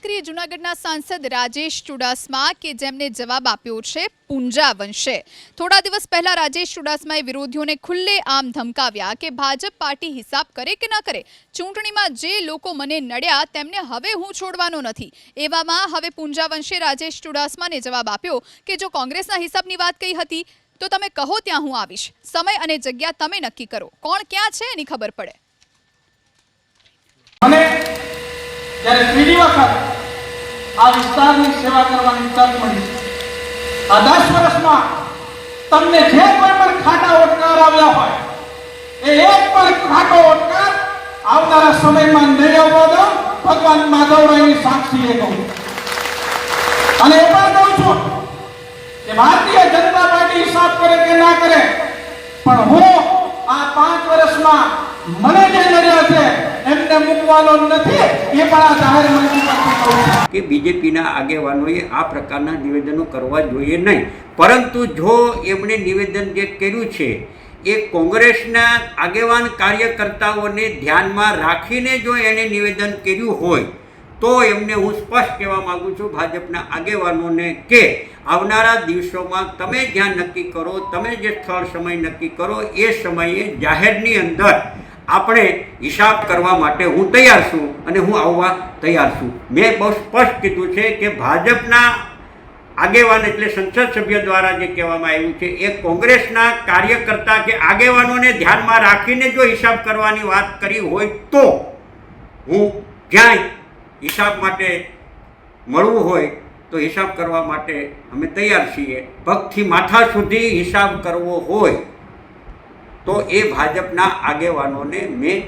કરીએ જૂનાગઢના સાંસદ રાજેશ ચુડાસમા કે જેમને જવાબ આપ્યો છે પૂંજા વંશે। થોડા દિવસ પહેલા રાજેશ ચુડાસમાએ વિરોધીઓને ખુલ્લેઆમ ધમકાવ્યા કે ભાજપ પાર્ટી હિસાબ કરે કે ન કરે, ચૂંટણીમાં જે લોકો મને નડ્યા તેમને હવે હું છોડવાનો નથી। એવામાં હવે પૂંજા વંશે રાજેશ ચુડાસમાને જવાબ આપ્યો કે જો કોંગ્રેસના હિસાબની વાત કહી હતી તો તમે કહો ત્યાં હું આવીશ, સમય અને જગ્યા તમે નક્કી કરો, કોણ ક્યાં છે એની ખબર પડે। મને જ્યારે ત્રીજી વખત આ વિસ્તારની સેવા કરવાની તક મળી, આ 10 વર્ષમાં તમને જે કોઈ પણ ખાટા ઓટકાર આવ્યા હોય એ એક પણ ખાટો ઓટકાર આવનારા સમયમાં નહીં આવવા દો, ભગવાન માધવરાયની સાક્ષીએ કહું। અને એ પણ કહું છું કે ભારતીય જનતા પાર્ટી હિસાબ કરે કે ના કરે, પણ હું આ 5 વર્ષમાં મને જે નડ્યા છે એમને મૂકવાનો નથી, એ પણ આ જાહેર મંચ પરથી કહું છું કે બીજેપીના આગેવાનોએ આ પ્રકારના નિવેદનો કરવા જોઈએ નહીં, પરંતુ જો એમણે નિવેદન જે કર્યું છે એ કોંગ્રેસના આગેવાન કાર્યકર્તાઓને ધ્યાનમાં રાખીને જો એણે નિવેદન કર્યું હોય તો એમને હું સ્પષ્ટ કહેવા માગું છું ભાજપના આગેવાનોને કે આવનારા દિવસોમાં તમે જ્યાં નક્કી કરો, તમે જે સ્થળ સમય નક્કી કરો એ સમયે જાહેરની અંદર આપણે હિસાબ કરવા માટે હું તૈયાર છું અને હું આવવા તૈયાર છું। મેં બહુ સ્પષ્ટ કીધું છે કે ભાજપના આગેવાન એટલે સંસદ સભ્ય દ્વારા જે કહેવામાં આવ્યું છે એ કોંગ્રેસના કાર્યકર્તા કે આગેવાનોને ધ્યાનમાં રાખીને જો હિસાબ કરવાની વાત કરી હોય તો હું જ્યાં હિસાબ માટે મળવું હોય તો હિસાબ કરવા માટે અમે તૈયાર છીએ। પગથી માથા સુધી હિસાબ કરવો હોય તો એ ભાજપના આગેવાનોને મેં